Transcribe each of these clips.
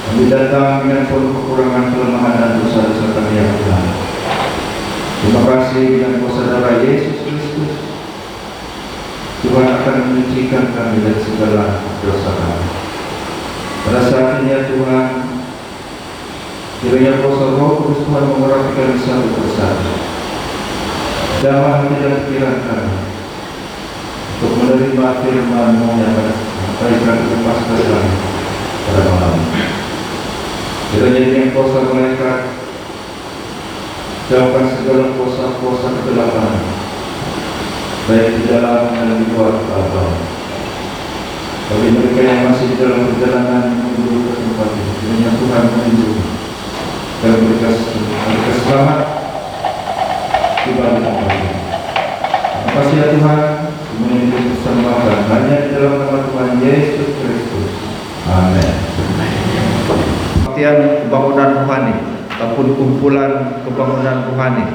Kami datang dengan penuh kekurangan, kelemahan dan dosa-dosa kami ya Tuhan. Terima kasih dengan kuasa darah Yesus Kristus, Tuhan akan menyucikan kami dari segala dosa kami. Pada saat ini ya Tuhan, kiranya kuasa Roh Kudus Tuhan mengurapi kami satu persatu, damai hati dan pikiran kami untuk menerima firman-Mu yang akan dilepaskan kami pada malam ini. Kiranya dengan kuasa malaikat, jauhkan segala kuasa-kuasa kegelapan, baik di dalam dan di luar Bapa. Bagi mereka yang masih di dalam perjalanan menuju ke tempat ini, kiranya Tuhan melindungi dan mereka selamat di balik tempat ini. Terima kasih ya Tuhan, semua ini dipersembahkan hanya di dalam nama Tuhan Yesus Kristus. Amin. Kebaktian kebangunan rohani ataupun kumpulan kebangunan rohani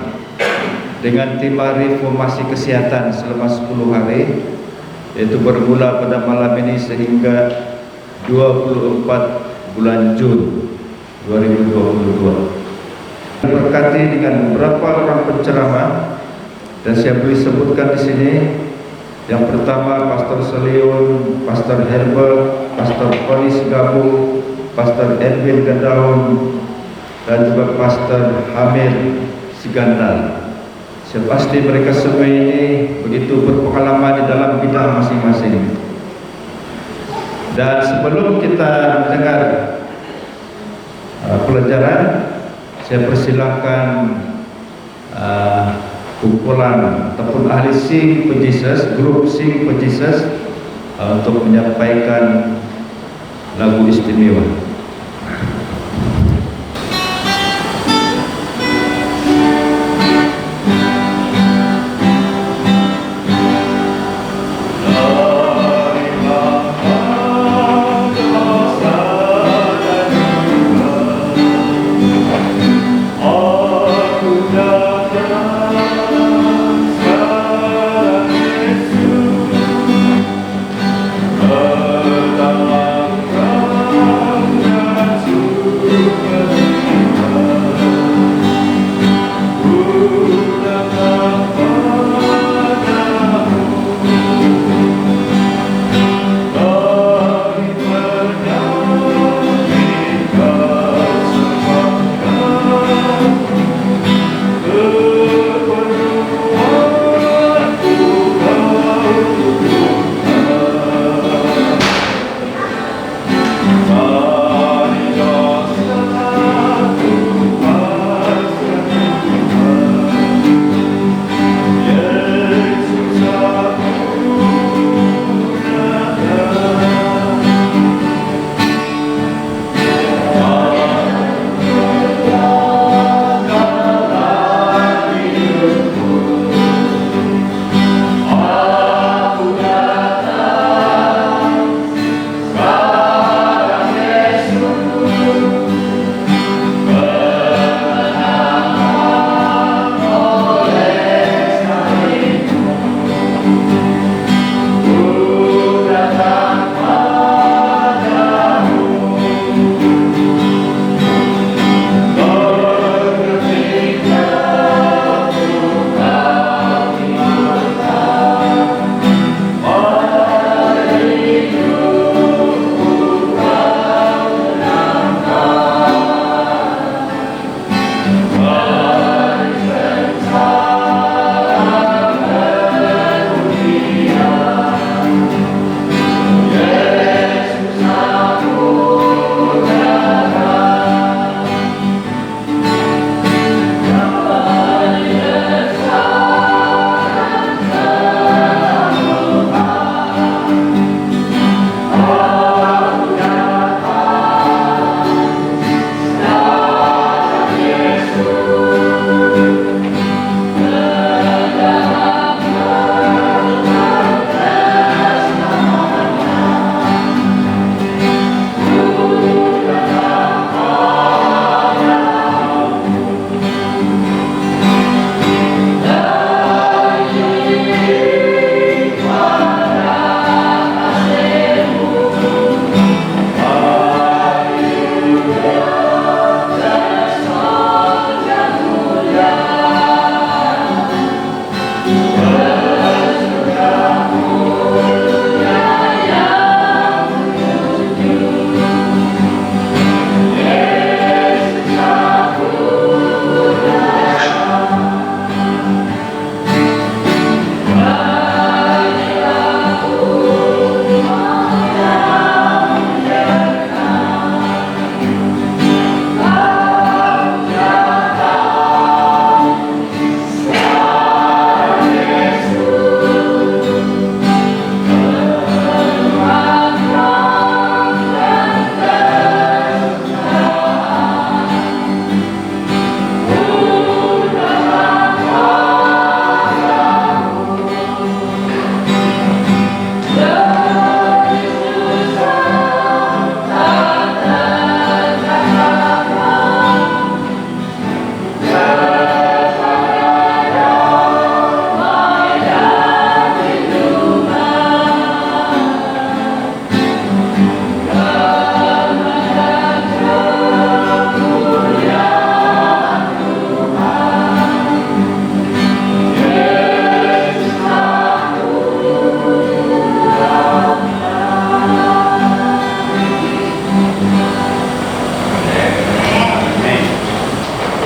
dengan tema reformasi kesehatan selama 10 hari, yaitu bermula pada malam ini sehingga 24 bulan Jun 2022. Berkati dengan beberapa orang penceramah, dan saya boleh sebutkan di sini. Yang pertama Pastor Selion, Pastor Herbert, Pastor Polis Gabung, Pastor Edwin Gadaun, dan juga Pastor Hamid Sigandal. Saya pasti mereka semua ini begitu berpengalaman di dalam bidang masing-masing. Dan sebelum kita mendengar pelajaran, saya persilakan kumpulan ataupun ahli Sing for Jesus, grup Sing for Jesus untuk menyampaikan lagu istimewa.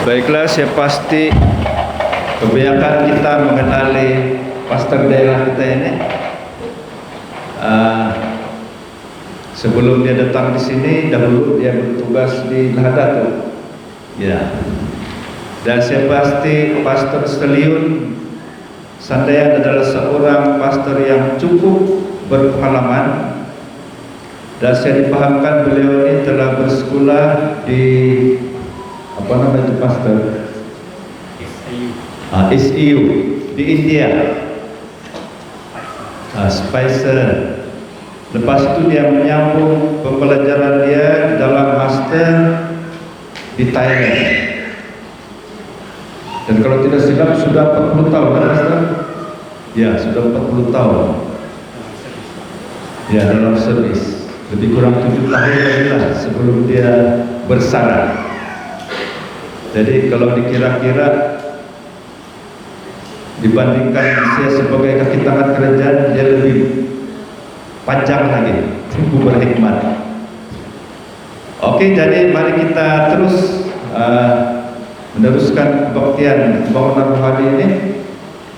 Baiklah, saya pasti kebanyakan kita mengenali pastor daerah kita ini. Sebelum dia datang di sini, dahulu dia bertugas di Lahadatul. Ya. Dan saya pasti Pastor Seliun Sandayan adalah seorang pastor yang cukup berpengalaman. Dan saya dipahamkan beliau ini telah bersekolah di apa namanya pastor? SEU di India. Spicer. Lepas itu dia menyambung pembelajaran dia dalam master di Thailand. Dan kalau tidak silap sudah 40 tahun, kan Pastor? Ya, sudah 40 tahun. Ya, dalam servis. Lebih kurang 7 tahun lagi lah sebelum dia bersarang. Jadi kalau dikira-kira dibandingkan saya sebagai kaki tangan kerajaan, dia lebih panjang lagi, cukup berhikmat. Oke, jadi mari kita terus meneruskan kebaktian bangunan rohani ini.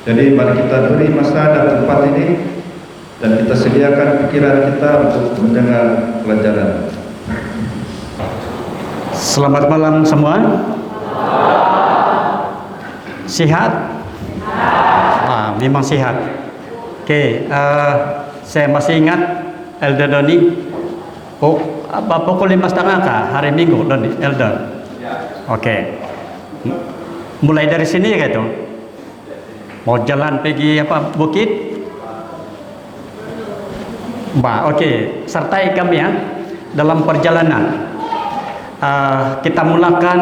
Jadi mari kita beri masa dan tempat ini, dan kita sediakan pikiran kita untuk mendengar pelajaran. Selamat malam semua. Sehat? Memang sehat. Oke, saya masih ingat Elder Doni. Pukul 5:30 kah hari Minggu, Doni, Elder? Oke. Mulai dari sini gitu. Mau jalan pergi apa bukit? Oke. Sertai kami ya dalam perjalanan. Kita mulakan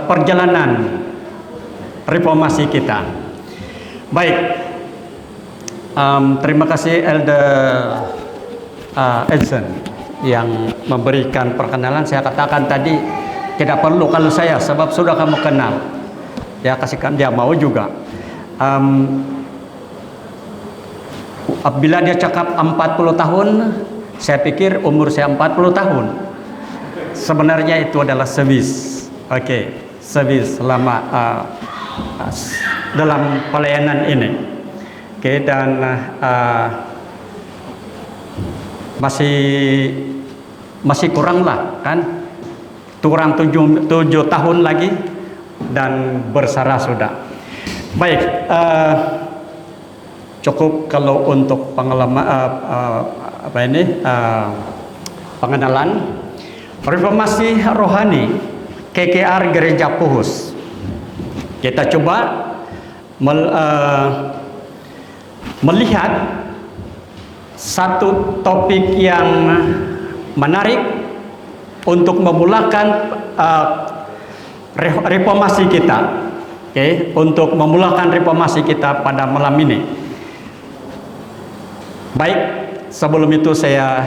perjalanan reformasi kita. Baik. Terima kasih Elder Edson yang memberikan perkenalan. Saya katakan tadi tidak perlu kalau saya, sebab sudah kamu kenal. Ya, kasihkan dia mau juga. Bila dia cakap 40 tahun, saya pikir umur saya 40 tahun. Sebenarnya itu adalah servis. Oke, servis selama dalam pelayanan ini. Oke, dan masih kurang lah kan, kurang 7 tahun lagi dan bersara sudah. Baik, cukup kalau untuk pengalaman pengenalan reformasi rohani KKR Gereja Puhus. Kita coba melihat satu topik yang menarik untuk memulakan reformasi kita. Oke, untuk memulakan reformasi kita pada malam ini. Baik, sebelum itu saya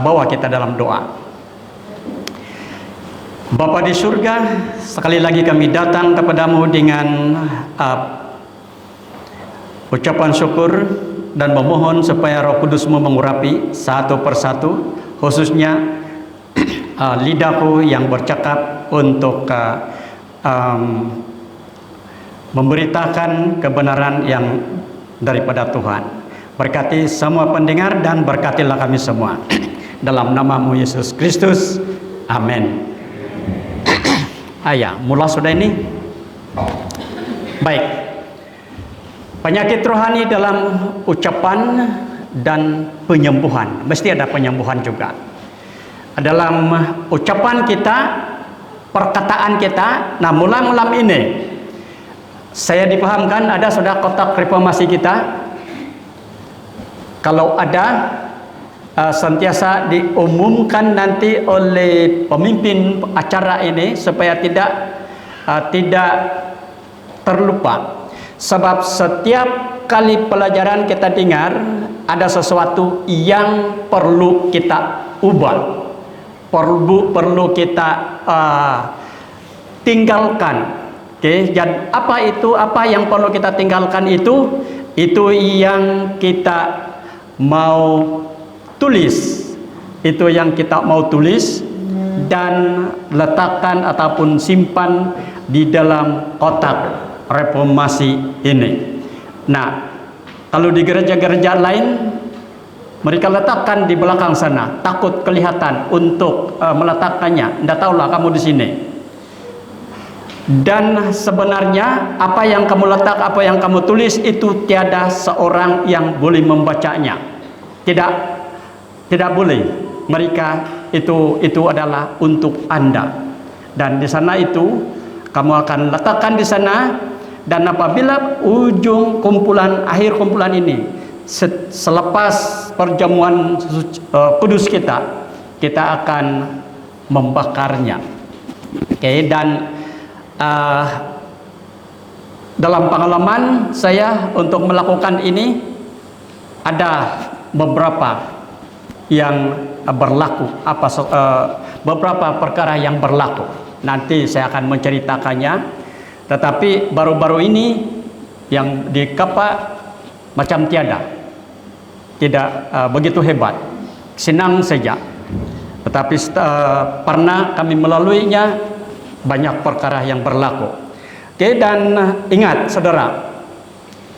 bawa kita dalam doa. Bapa di surga, sekali lagi kami datang kepadamu dengan ucapan syukur dan memohon supaya Roh Kudus-Mu mengurapi satu persatu, khususnya lidahku yang bercakap untuk memberitakan kebenaran yang daripada Tuhan. Berkati semua pendengar dan berkatilah kami semua. Dalam nama-Mu Yesus Kristus, amin. Mula sudah ini. Baik. Penyakit rohani dalam ucapan dan penyembuhan. Mesti ada penyembuhan juga. Dalam ucapan kita, perkataan kita. Nah, malam ini saya dipahamkan ada sudah kotak reformasi kita. Kalau ada sentiasa diumumkan nanti oleh pemimpin acara ini supaya tidak terlupa. Sebab setiap kali pelajaran kita dengar ada sesuatu yang perlu kita ubah, perlu kita tinggalkan. Oke, dan apa yang perlu kita tinggalkan itu yang kita mau tulis, dan letakkan ataupun simpan di dalam kotak reformasi ini. Nah, kalau di gereja-gereja lain mereka letakkan di belakang sana, takut kelihatan untuk meletakkannya. Nggak tahulah kamu di sini. Dan sebenarnya apa yang kamu letak, apa yang kamu tulis itu tiada seorang yang boleh membacanya. Tidak boleh. Mereka itu adalah untuk Anda. Dan di sana itu kamu akan letakkan di sana, dan apabila ujung kumpulan, akhir kumpulan ini, selepas perjamuan kudus kita akan membakarnya. Oke, dan dalam pengalaman saya untuk melakukan ini ada beberapa yang berlaku, beberapa perkara yang berlaku. Nanti saya akan menceritakannya. Tetapi baru-baru ini yang di Kapa macam tidak begitu hebat, senang saja. Tetapi pernah kami melaluinya, banyak perkara yang berlaku. Oke, dan ingat saudara,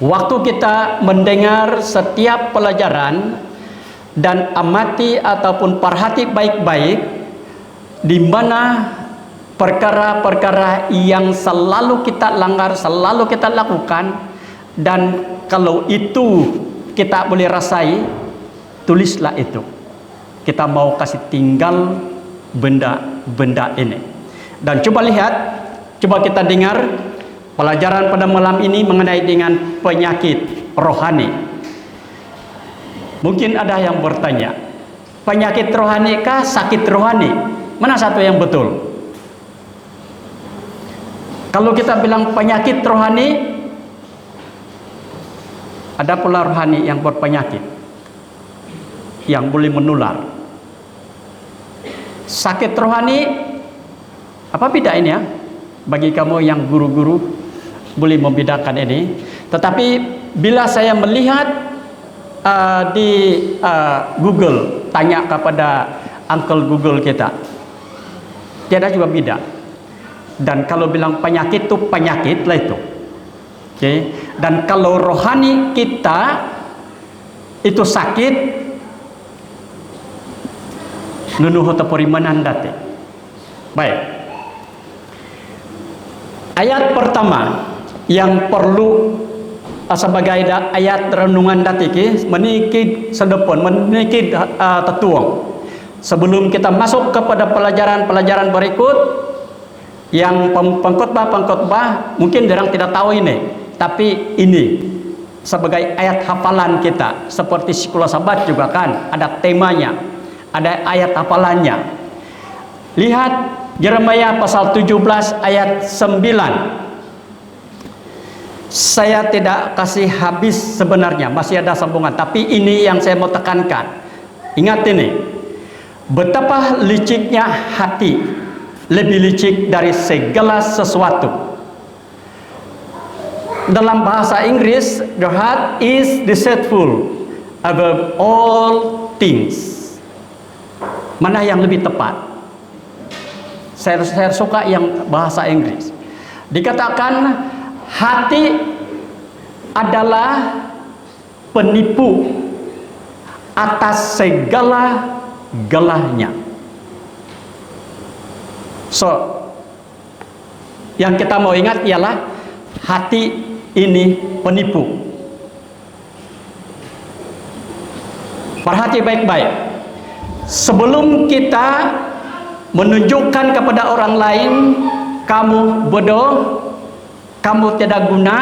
waktu kita mendengar setiap pelajaran dan amati ataupun perhati baik-baik di mana perkara-perkara yang selalu kita langgar, selalu kita lakukan, dan kalau itu kita boleh rasai, tulislah itu. Kita mau kasih tinggal benda-benda ini. Dan coba lihat, coba kita dengar pelajaran pada malam ini mengenai dengan penyakit rohani. Mungkin ada yang bertanya, penyakit rohani kah, sakit rohani? Mana satu yang betul? Kalau kita bilang penyakit rohani, ada pula rohani yang berpenyakit, yang boleh menular. Sakit rohani, apa beda ini ya? Bagi kamu yang guru-guru boleh membedakan ini. Tetapi bila saya melihat di Google, tanya kepada Uncle Google kita, tiada juga beda. Dan kalau bilang penyakit itu penyakit lah itu. Okay. Dan kalau rohani kita itu sakit, nunuh taporimanan dati. Baik. Ayat pertama yang perlu sebagai ayat renungan datiki menikid sedepon, menikid tetuang. Sebelum kita masuk kepada pelajaran-pelajaran berikut, yang pengkhotbah mungkin orang tidak tahu ini, tapi ini sebagai ayat hafalan kita, seperti sekolah sahabat juga kan ada temanya, ada ayat hafalannya. Lihat Yeremia pasal 17 ayat 9. Saya tidak kasih habis sebenarnya, masih ada sambungan, tapi ini yang saya mau tekankan. Ingat ini, betapa liciknya hati, lebih licik dari segala sesuatu. Dalam bahasa Inggris, the heart is deceitful above all things. Mana yang lebih tepat? Saya suka yang bahasa Inggris. Dikatakan hati adalah penipu atas segala-galanya. So, yang kita mau ingat ialah hati ini penipu. Perhati baik-baik. Sebelum kita menunjukkan kepada orang lain, kamu bodoh, kamu tidak guna,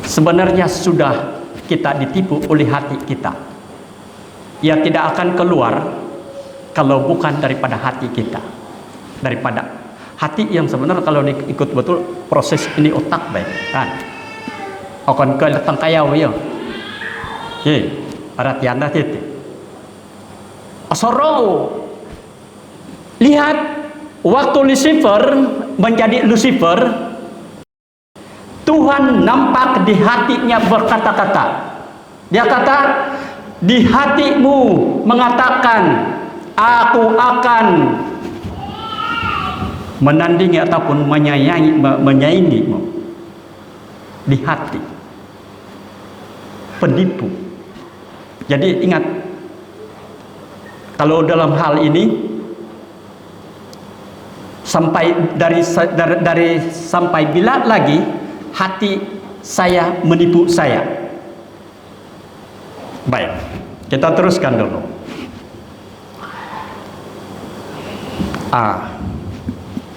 sebenarnya sudah kita ditipu oleh hati kita. Ia tidak akan keluar kalau bukan daripada hati kita, daripada hati yang sebenarnya kalau ikut betul proses ini otak baik kan akan ke datang kaya ya. Oke, perhatian dah titik. Asoro, lihat waktu Lucifer menjadi Lucifer, Tuhan nampak di hatinya berkata-kata. Dia kata, di hatimu mengatakan, aku akan menandingi ataupun menyaingimu di hati. Penipu. Jadi ingat, kalau dalam hal ini sampai sampai bila lagi hati saya menipu saya. Baik, kita teruskan dulu.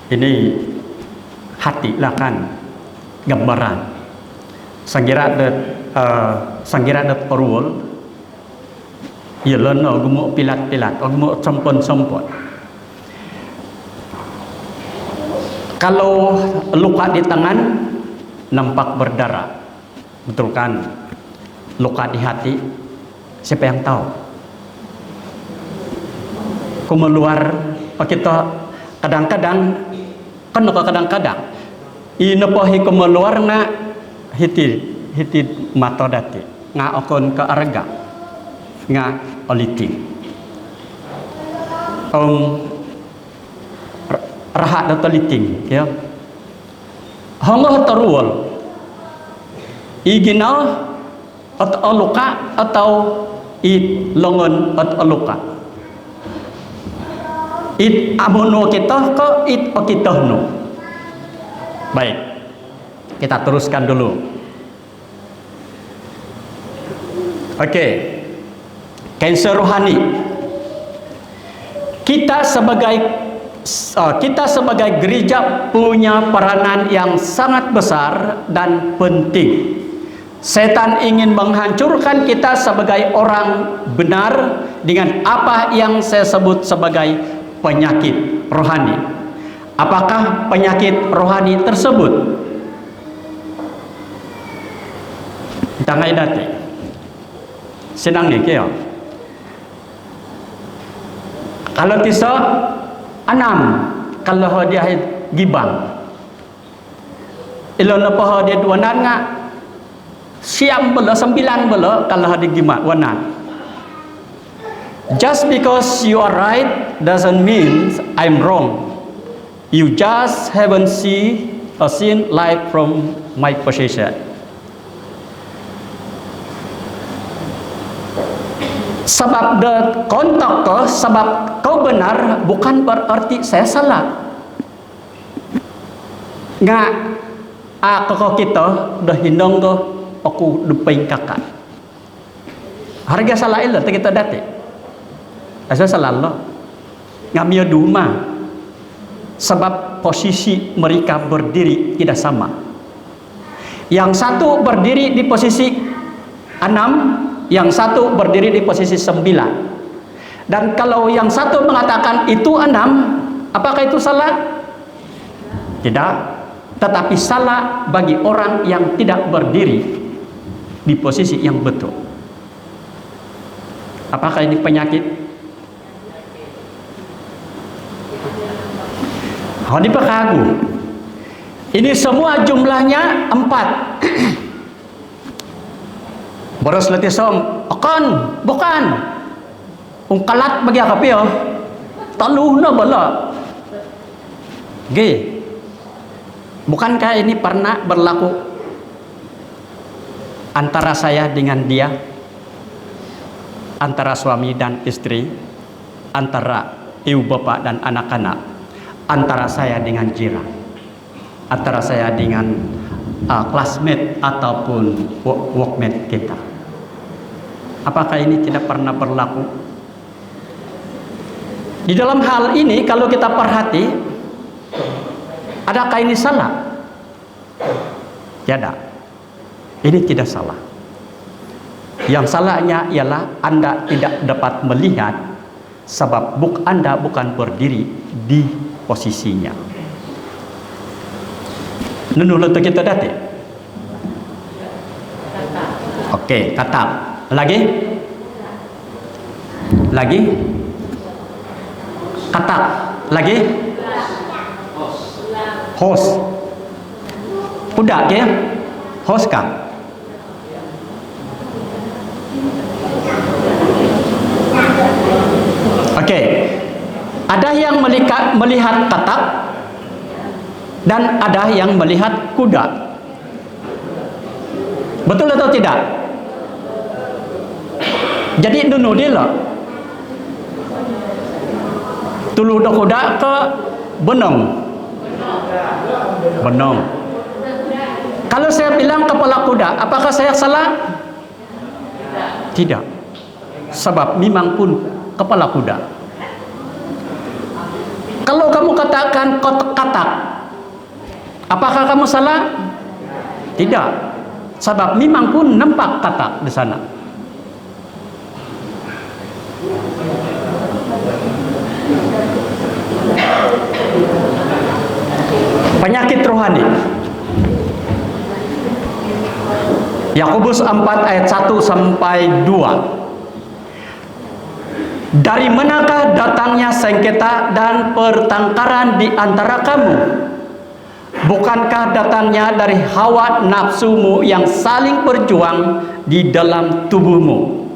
Ini hati lah kan gambaran. Sangira det perul. Ya leno gemuk pilat-pilat, gemuk sompon-sompon. Kalau luka di tangan nampak berdarah, betul kan? Luka di hati, siapa yang tahu? Kemeluar kita kadang-kadang kan kadang-kadang inepohi kemeluar nga hiti mata dati nga okon ke arga nga oliting rahat data liting ya hongoh teruol igina atau luka atau longon atau luka amono kita ke kita no. Baik, kita teruskan dulu. Oke, Cancer rohani. Kita sebagai gereja punya peranan yang sangat besar dan penting. Setan ingin menghancurkan kita sebagai orang benar dengan apa yang saya sebut sebagai penyakit rohani. Apakah penyakit rohani tersebut? Tangai dati. Senang ni kaya. Kalau tisa 6, kalau dia gibang. Ilon apa dia 2 nga siam bela 9 bela kalau dia gimat wanan. Just because you are right doesn't mean I'm wrong. You just haven't seen life from my position. Sebab kontak kau, sebab kau benar bukan berarti saya salah. Nggak, kalau kita dah hindong tu, aku depan kakak. Harga salah ilah, kita dati. Asal salah Allah. Nggak biar duma. Sebab posisi mereka berdiri tidak sama. Yang satu berdiri di posisi 6, yang satu berdiri di posisi 9. Dan kalau yang satu mengatakan itu 6, apakah itu salah? Tidak. Tetapi salah bagi orang yang tidak berdiri di posisi yang betul. Apakah ini penyakit? Oh, dipekagu. Ini semua jumlahnya 4. Boros letih som, bukan. Ungkalat bagi apa pio? Taluh na bala. G. Bukankah ini pernah berlaku antara saya dengan dia, antara suami dan istri, antara ibu bapak dan anak-anak, antara saya dengan jiran, antara saya dengan classmate ataupun workmate kita? Apakah ini tidak pernah berlaku? Di dalam hal ini kalau kita perhati, adakah ini salah? Tidak. Ini tidak salah. Yang salahnya ialah Anda tidak dapat melihat sebab Anda bukan berdiri di posisinya. Menurut kita dati. Oke, kata. Lagi? Kata. Lagi? Host. Udah ke? Host kah? Oke. Ada yang melihat katak, dan ada yang melihat kuda. Betul atau tidak? Jadi dulu dia lah tulu do kuda ke benong. Kalau saya bilang kepala kuda, apakah saya salah? Tidak. Sebab memang pun kepala kuda. Kalau kamu katakan katak, apakah kamu salah? Tidak. Sebab memang pun nampak katak di sana. Penyakit rohani. Yakobus 4 ayat 1 sampai 2. Dari manakah datangnya sengketa dan pertengkaran di antara kamu? Bukankah datangnya dari hawa nafsumu yang saling berjuang di dalam tubuhmu?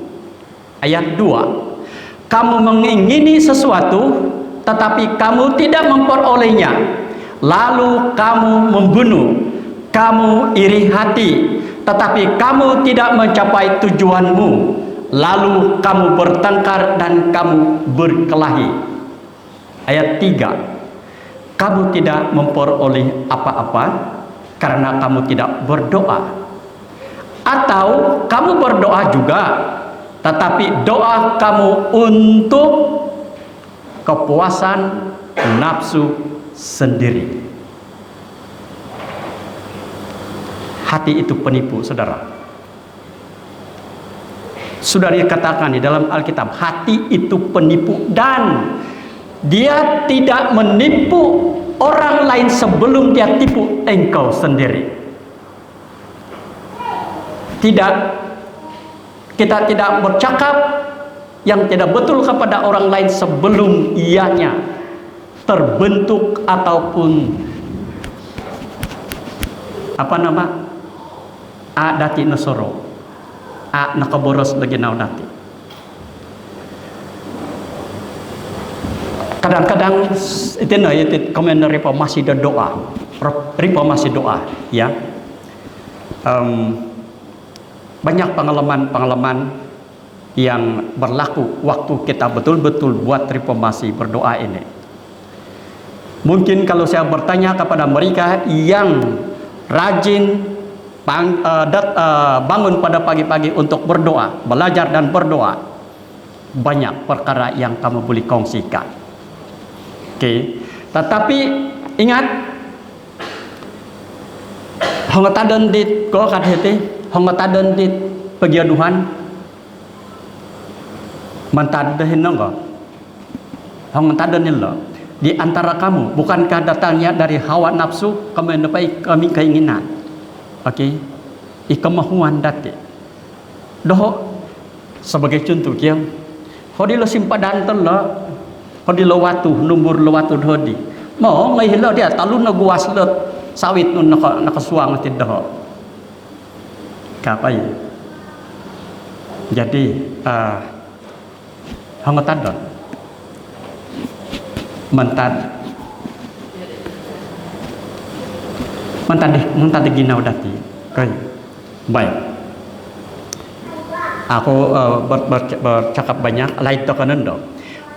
Ayat 2. Kamu mengingini sesuatu, tetapi kamu tidak memperolehnya. Lalu kamu membunuh. Kamu iri hati, tetapi kamu tidak mencapai tujuanmu. Lalu kamu bertengkar dan kamu berkelahi. Ayat 3. Kamu tidak memperoleh apa-apa karena kamu tidak berdoa. Atau kamu berdoa juga, tetapi doa kamu untuk kepuasan nafsu sendiri. Hati itu penipu, saudara. Sudah dikatakan di dalam Alkitab, hati itu penipu dan dia tidak menipu orang lain sebelum dia tipu engkau sendiri. Tidak, kita tidak bercakap yang tidak betul kepada orang lain sebelum ianya terbentuk ataupun dati nasoro, nakaboros lagi dati. Kadang-kadang itu komen reformasi dan doa, reformasi doa, ya. Banyak pengalaman-pengalaman yang berlaku waktu kita betul-betul buat reformasi berdoa ini. Mungkin kalau saya bertanya kepada mereka yang rajin bangun pada pagi-pagi untuk berdoa, belajar dan berdoa, banyak perkara yang kamu boleh kongsikan. Oke, tetapi ingat, hongatadan dit ko kadhete, hongatadan dit pegiaduhan, mantadahin nonggo, hongatadan nilo. Di antara kamu, bukankah datangnya dari hawa nafsu, kamu mendapat kami keinginan, oke, kemahuan dati. Doh, sebagai contoh kia, hodilo simpadan telo. Hodi lo watu numbur lo watu hodi mau ngai hilo dia talun na guas lo sawit nun nakasuang tidak kapai. Jadi hangotadon mentad ginau dati kai baik. Aku bercakap banyak lain to kanendo.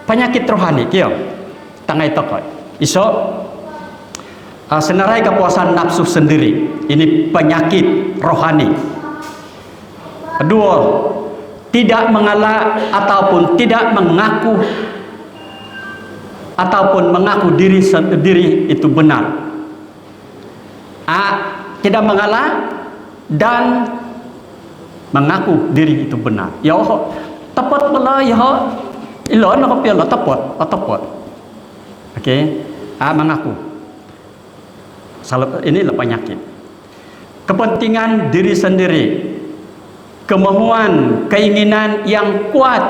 Penyakit rohani kia tangai tokoi iso senarai kepuasan nafsu sendiri, ini penyakit rohani. Kedua, tidak mengalah ataupun tidak mengaku diri itu benar. Tidak mengalah dan mengaku diri itu benar. Ya tepat pula ya ilo nak kopi lo tepat. Oke, mengaku. Inilah penyakit. Kepentingan diri sendiri, kemauan, keinginan yang kuat,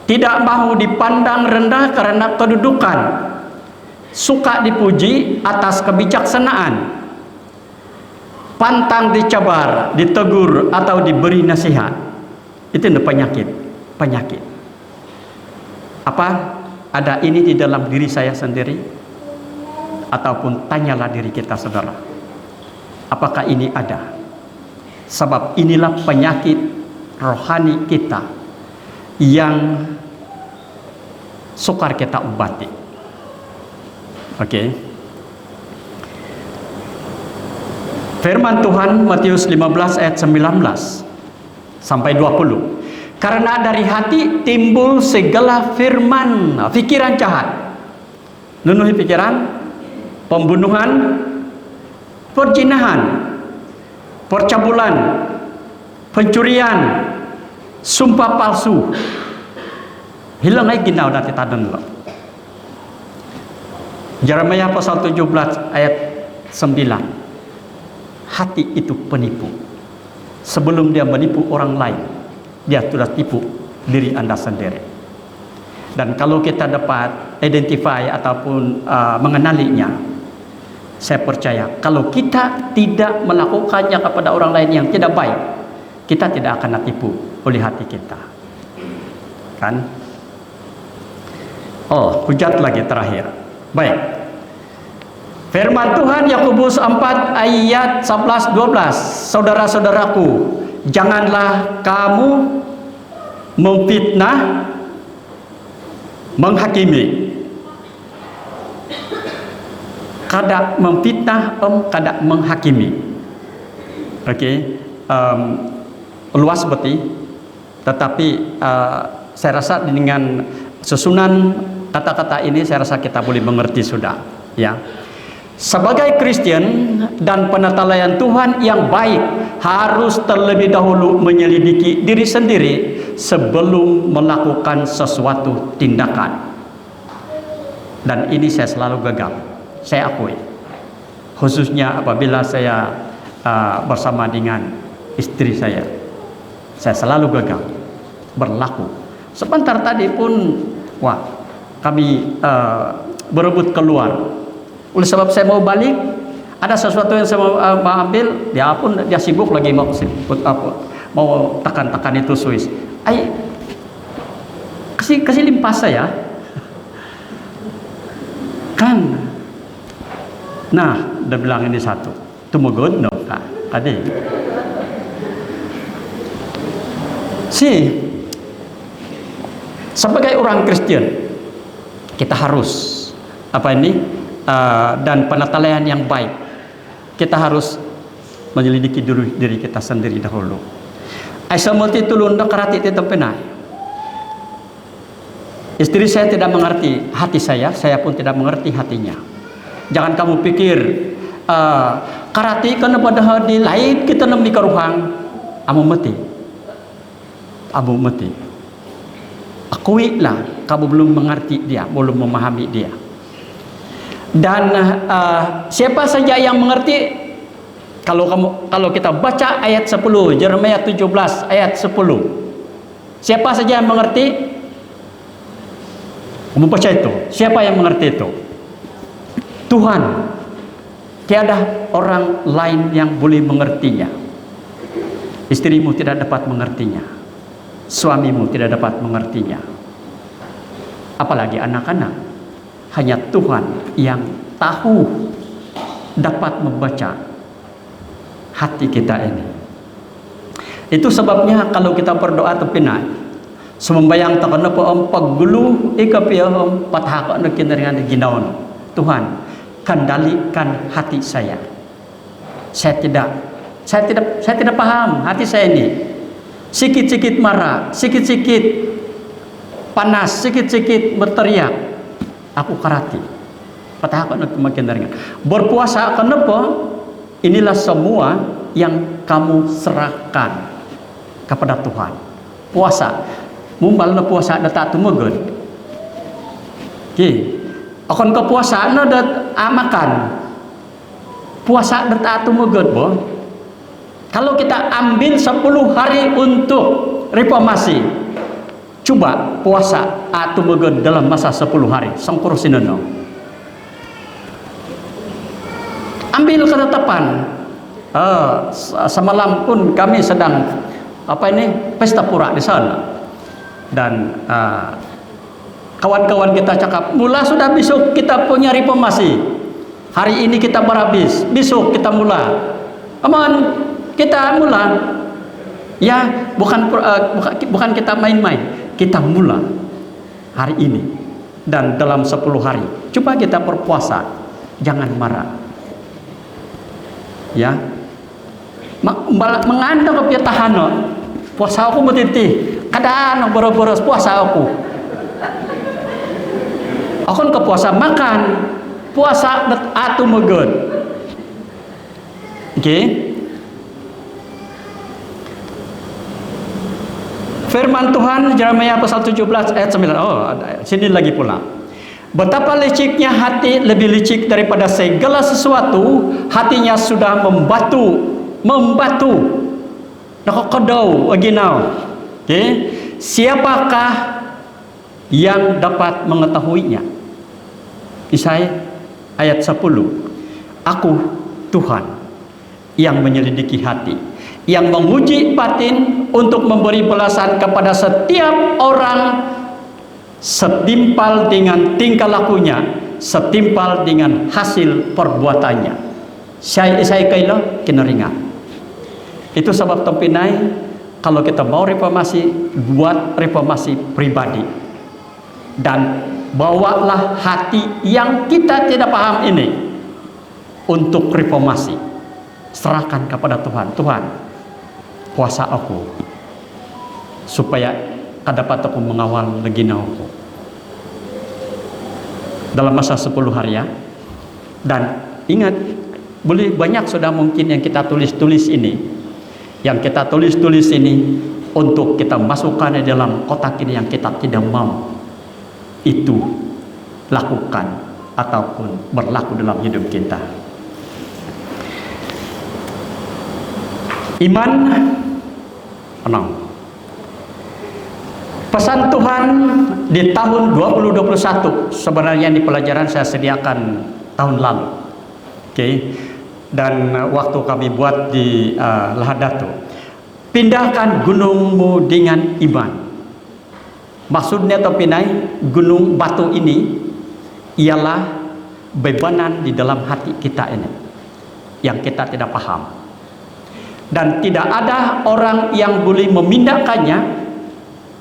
tidak mau dipandang rendah karena kedudukan, suka dipuji atas kebijaksanaan, pantang dicabar, ditegur atau diberi nasihat. Itu penyakit. Apa ada ini di dalam diri saya sendiri? ataupun tanyalah diri kita, saudara, apakah ini ada? Sebab inilah penyakit rohani kita yang sukar kita obati. Oke. Firman Tuhan Matius 15 ayat 19 sampai 20. Karena dari hati timbul segala firman, pikiran jahat, memenuhi pikiran, pembunuhan, perzinahan, percabulan, pencurian, sumpah palsu. Hilang lagi ginau nanti tadan lo. Yeremia pasal 17 ayat 9. Hati itu penipu. Sebelum dia menipu orang lain, dia sudah tipu diri Anda sendiri. Dan kalau kita dapat identify ataupun mengenalinya, saya percaya kalau kita tidak melakukannya kepada orang lain yang tidak baik, kita tidak akan ditipu oleh hati kita. Kan? Oh, hujat lagi terakhir. Baik. Firman Tuhan Yakobus 4 ayat 11-12. Saudara-saudaraku, janganlah kamu memfitnah, menghakimi. Kada memfitnah, kada menghakimi. Oke, luas seperti, tetapi saya rasa dengan susunan kata-kata ini saya rasa kita boleh mengerti sudah, ya. Sebagai Kristen dan penatelayan Tuhan yang baik harus terlebih dahulu menyelidiki diri sendiri sebelum melakukan sesuatu tindakan. Dan ini saya selalu gagal, saya akui. Khususnya apabila saya bersama dengan istri saya selalu gagal berlaku. Sebentar tadi pun, wah, kami berebut keluar. Oleh sebab saya mau balik, ada sesuatu yang saya mau ambil, dia sibuk lagi mau tekan-tekan itu Swiss. Kasih limpas saya. Kan. Nah, dia bilang ini satu. Tumugod no, Kak. Ade. Sebagai orang Kristen, kita harus dan penatelayan yang baik, kita harus menyelidiki diri kita sendiri dahulu. Aisyah multi tulun karati tempenai. Istri saya tidak mengerti hati saya pun tidak mengerti hatinya. Jangan kamu pikir karati kena pada di lain kita nemi karuhang amu mati. Akuilah kamu belum mengerti dia, belum memahami dia. Dan siapa saja yang mengerti, kalau kita baca ayat 10 Yeremia 17 ayat 10, siapa saja yang mengerti, kamu baca itu, siapa yang mengerti itu? Tuhan. Tiada orang lain yang boleh mengertinya. Istrimu tidak dapat mengertinya, suamimu tidak dapat mengertinya, apalagi anak-anak. Hanya Tuhan yang tahu, dapat membaca hati kita ini. Itu sebabnya kalau kita berdoa tepina, semembayang takana pa paggulu ikapiahom pathaka na kineringan ginaon. Tuhan, kendalikan hati saya. Saya tidak paham hati saya ini. Sikit-sikit marah, sikit-sikit panas, sikit-sikit berteriak. Aku karati. Patahkan makin ringan. Berpuasa kenapa? Inilah semua yang kamu serahkan kepada Tuhan. Puasa. Mumbal na puasa na tak tumugod. Okay. Akan ke puasa na dat amakan. Puasa na tak tumugod bo. Kalau kita ambil 10 hari untuk reformasi, coba puasa atau megod dalam masa 10 hari sangkur sinono. Ambil ketetapan. Semalam pun kami sedang pesta pura di sana. Dan kawan-kawan kita cakap, mula sudah besok kita punya reformasi. Hari ini kita berhabis, besok kita mula. Aman, kita mula. Ya, bukan kita main-main. Kita mula hari ini dan dalam 10 hari. Coba kita berpuasa, jangan marah. Ya, mengandung ke tahano. Puasa aku metiti, kadang boros-boros puasa aku. Aku ke puasa makan, puasa atu megun. Oke. Firman Tuhan Yeremia pasal 17 ayat 9. Oh, sini lagi pula. Betapa liciknya hati, lebih licik daripada segala sesuatu. Hatinya sudah membatu. Nakokodau aginau. Okay. Siapakah yang dapat mengetahuinya? Yesaya ayat 10. Aku Tuhan yang menyelidiki hati, yang menguji batin untuk memberi balasan kepada setiap orang setimpal dengan tingkah lakunya, setimpal dengan hasil perbuatannya. Saya kaila kena ringan. Itu sebab tempinai, kalau kita mau reformasi, buat reformasi pribadi dan bawalah hati yang kita tidak paham ini untuk reformasi. Serahkan kepada Tuhan. Tuhan, kuasa aku supaya dapat aku mengawal legina aku dalam masa 10 hari ya. Dan ingat, boleh banyak sudah mungkin yang kita tulis ini, untuk kita masukkan di dalam kotak ini yang kita tidak mau itu lakukan ataupun berlaku dalam hidup kita. Iman, pesan Tuhan di tahun 2021 sebenarnya di pelajaran saya sediakan tahun lalu. Oke. Dan waktu kami buat di Lahadato, pindahkan gunungmu dengan iman. Maksudnya topinai, gunung batu ini ialah bebanan di dalam hati kita ini yang kita tidak paham, dan tidak ada orang yang boleh memindahkannya.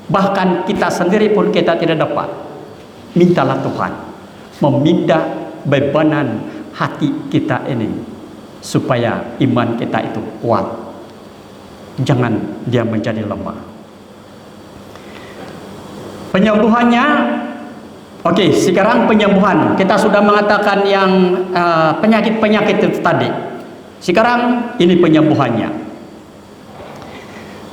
Bahkan kita sendiri pun kita tidak dapat. Mintalah Tuhan memindah bebanan hati kita ini supaya iman kita itu kuat, jangan dia menjadi lemah. Penyembuhannya, oke, sekarang penyembuhan. Kita sudah mengatakan yang penyakit-penyakit itu tadi. Sekarang ini penyembuhannya.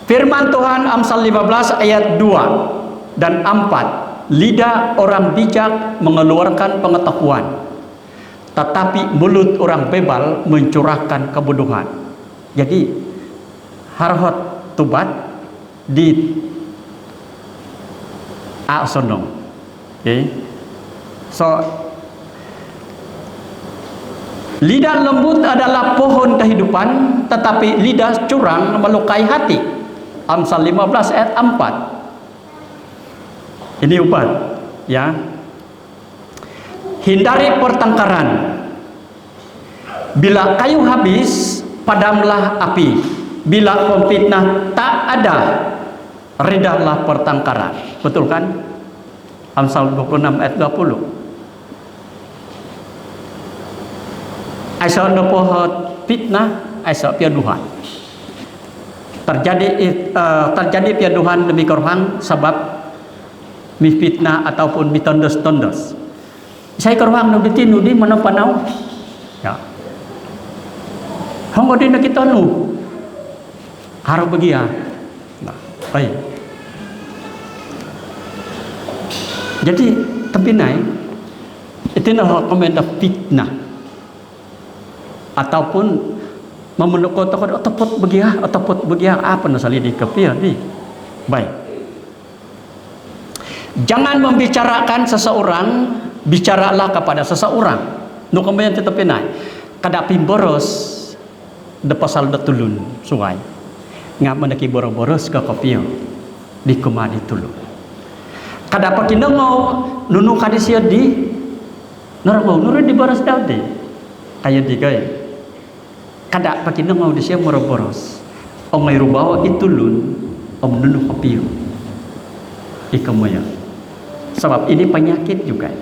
Firman Tuhan Amsal 15 ayat 2 dan 4. Lidah orang bijak mengeluarkan pengetahuan, tetapi mulut orang bebal mencurahkan kebodohan. Jadi harhot tubat di asonong. Okay. So lidah lembut adalah pohon kehidupan, tetapi lidah curang melukai hati. Amsal 15 ayat 4. Ini obat, ya. Hindari pertengkaran. Bila kayu habis, padamlah api. Bila pemfitnah tak ada, redahlah pertengkaran. Betul kan? Amsal 26 ayat 20. Aisyah pohon fitnah, Aisyah piaduhan. Terjadi piaduhan demi korban sebab mi fitnah ataupun mi tondos. Saya korang nu ditinu di mana panau. Ya. Hanggo dina kita nu. Harap begia. Nah, baik. Jadi tempinai itu nah komenda fitnah ataupun memenukut otopot begia apa nasali di kepia di. Baik. Jangan membicarakan seseorang, bicaralah kepada seseorang. Nu kemudian tetap naik. Kadapi boros de pasal de tulun sungai. Ngap meneki boros ke kopio di kumadi tulun. Kadapat dinengau nunu kadisia di norangau nuru di boros daudi. kayak digay kada pakin mau di siya moroboros om may rubawa itulun om nunu kapiyo ikamaya sebab ini penyakit juga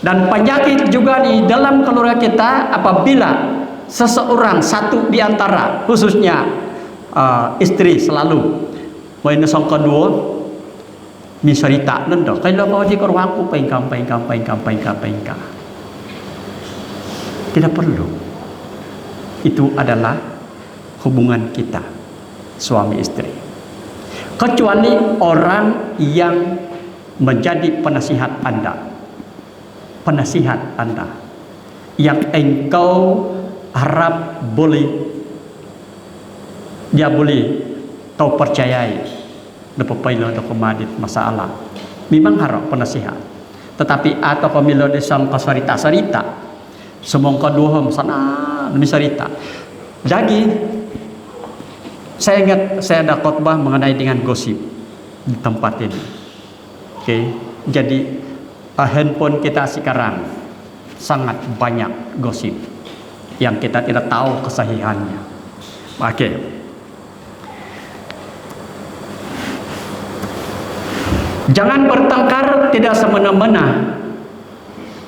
dan penyakit juga di dalam keluarga kita apabila seseorang satu di antara khususnya istri selalu mau nesong kedua misalita nendo kalau kau di korwaku pengkam tidak perlu. Itu adalah hubungan kita suami istri. Kecuali orang yang menjadi penasihat Anda. Penasihat Anda yang engkau harap dia boleh kau percayai dapat atau kemadit masalah. Memang harap penasihat. Tetapi atau pemilu disang kasarita-sarita semongko duhom sana demi cerita. Jadi saya ingat saya ada khotbah mengenai dengan gosip di tempat ini. Oke, jadi handphone kita sekarang sangat banyak gosip yang kita tidak tahu kesahihannya. Oke. Jangan bertengkar tidak semena-mena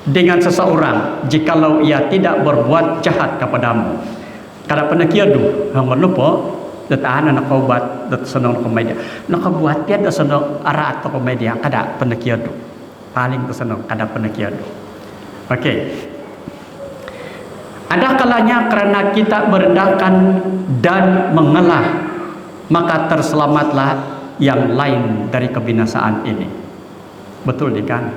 dengan seseorang jikalau ia tidak berbuat jahat kepadamu. Kada pernah kiadu hang lupa datahan anak obat dat senang komedia. Nakabuat dia dat senang arat atau komedia kada pernah kiadu. Paling tersenang kada pernah kiadu. Oke. Ada kalanya karena kita merendahkan dan mengalah maka terselamatlah yang lain dari kebinasaan ini. Betul kan?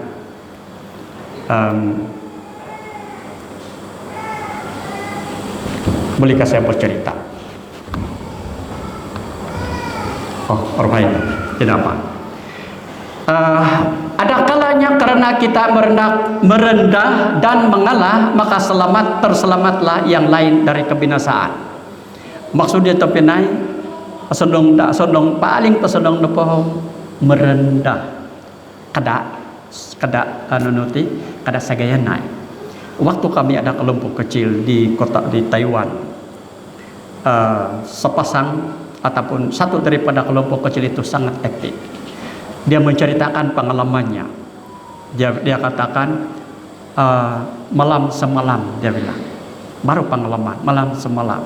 Bolehkah saya bercerita? Oh, orang lain tidak apa. Ada kalanya karena kita merendah dan mengalah maka terselamatlah yang lain dari kebinasaan. Maksudnya terpenai sodong paling pesodong nepoh merendah kada sagaya naik. Waktu kami ada kelompok kecil di kota di Taiwan, sepasang ataupun satu daripada kelompok kecil itu sangat aktif. Dia menceritakan pengalamannya. Dia katakan malam semalam dia bilang, baru pengalaman malam semalam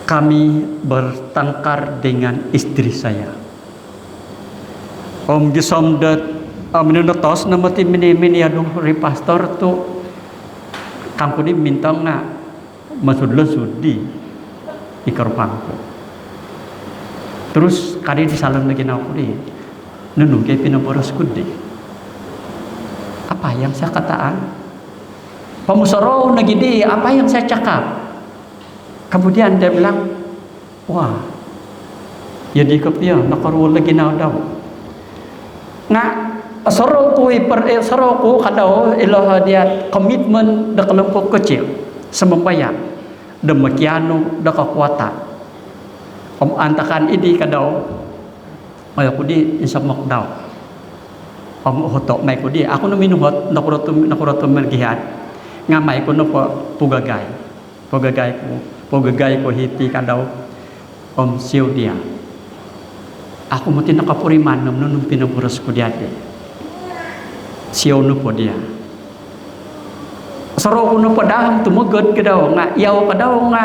kami bertengkar dengan istri saya. Om gisomdet menutos namati mini aduh ri pastor tu kampung ni mintang na masud lesudi ikar pangko. Terus kali di salam lagi aku di nunung ke pinaboros kudi. Apa yang saya katakan? Pemusoro lagi di apa yang saya cakap? Kemudian dia bilang, wah, ya di kepiah nakaru lagi na daw. Nga soroku kadao ilah dia komitmen de kelompok kecil semembayang demikianu de kekuatan om antakan ini kadao ay aku di insamok daw om hotok mai ko di aku no minuhot nakurotum mergihan ngamai ko no pugagay ko hiti kadao om siu dia aku mati nakapuriman nung pinaburas ko dia siau nu po dia saro nu padaham tumugod kadaw nga yaw kadaw nga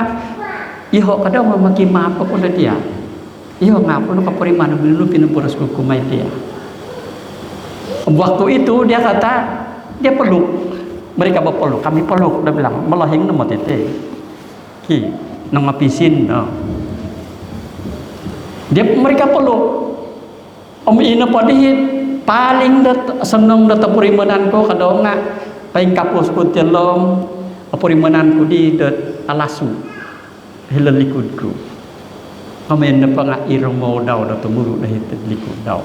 iho kadaw nga makima pa po dia iho nga po nakapuriman nung pinaburas ko kumay dia. Waktu itu dia kata dia peluk, mereka berpeluk, kami peluk, dia bilang melahing nama tete ki nang mapisin no. Mereka peluk om ina padihit paling senang purimanan ko kadaw nga paing kapos ko telom purimanan ko di alasu hilal likod ko kamen na pa nga irong mo daw tumuro na hitid likod daw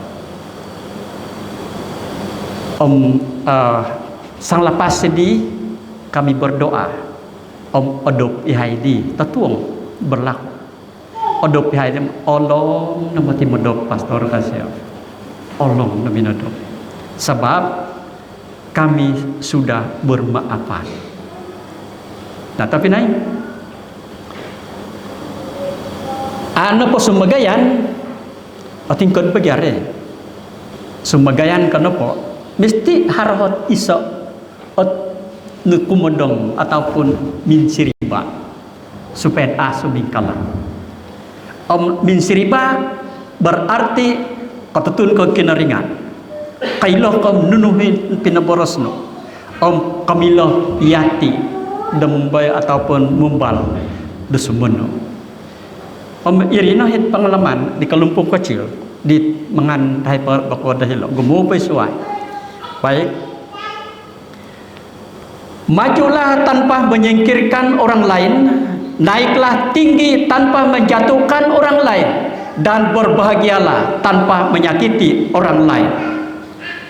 sang lepas sedih kami berdoa om odop ihaidi tatuang berlaku odop ihaidi olong namati modop pastor kasih olong nabi nadop sebab kami sudah bermaafan Nah tapi naik ano po sumagayan ating kon pagyari sumagayan kano po mesti harahot iso at nukumodong ataupun minsiriba supaya asumingkala minsiriba berarti katutun ko kinaringan kailoh kom nunuhin pinaborosno kamiloh yati dembay ataupun mumbal dusumuno irino hit pengalaman di kelompok kecil di mengan hyper bakoda hilo gumupay suai baik majulah tanpa menyingkirkan orang lain naiklah tinggi tanpa menjatuhkan orang lain dan berbahagialah tanpa menyakiti orang lain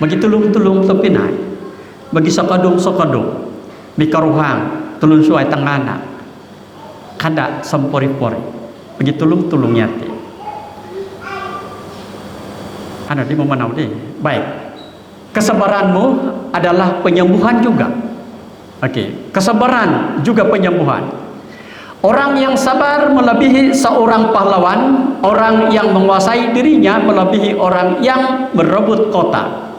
bagi tulung-tulung tepinai bagi sokadung mikaruhang tulung suai tangana kada sempori-pori bagi tulung-tulung yati anu di memanau deh baik kesabaranmu adalah penyembuhan juga oke kesabaran juga penyembuhan orang yang sabar melebihi seorang pahlawan orang yang menguasai dirinya melebihi orang yang merebut kota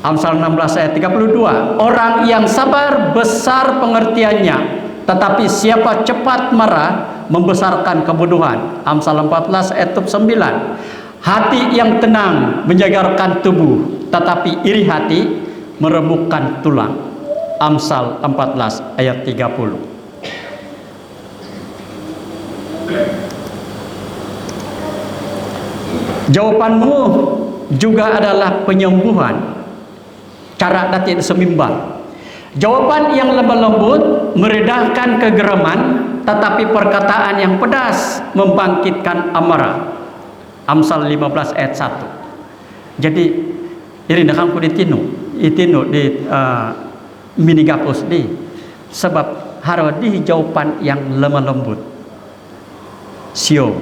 Amsal 16 ayat 32 orang yang sabar besar pengertiannya tetapi siapa cepat marah membesarkan kebodohan Amsal 14 ayat 9 hati yang tenang menyegarkan tubuh tetapi iri hati meremukkan tulang Amsal 14 ayat 30 jawabanmu juga adalah penyembuhan cara datin semimbang jawaban yang lemah lembut meredahkan kegeraman tetapi perkataan yang pedas membangkitkan amarah Amsal 15 ayat 1 jadi ini nakang ko itino di minigapos di sebab haro di jawaban yang lemah lembut sio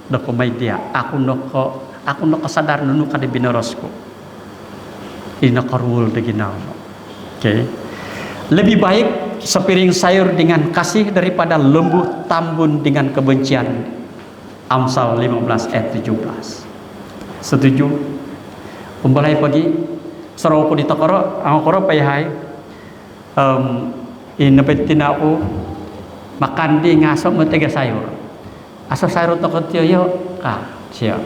doko may dia aku noko sadar nunu kadi binorosku ini nakarul de ginaw okay. Lebih baik sepiring sayur dengan kasih daripada lembu tambun dengan kebencian Amsal 15 ayat 17 setuju pembalai pagi saraw ko dito karo ang karo payhay inapit tinao makan di ngaso metiga sayur aso sayur to ko tiyo ka siya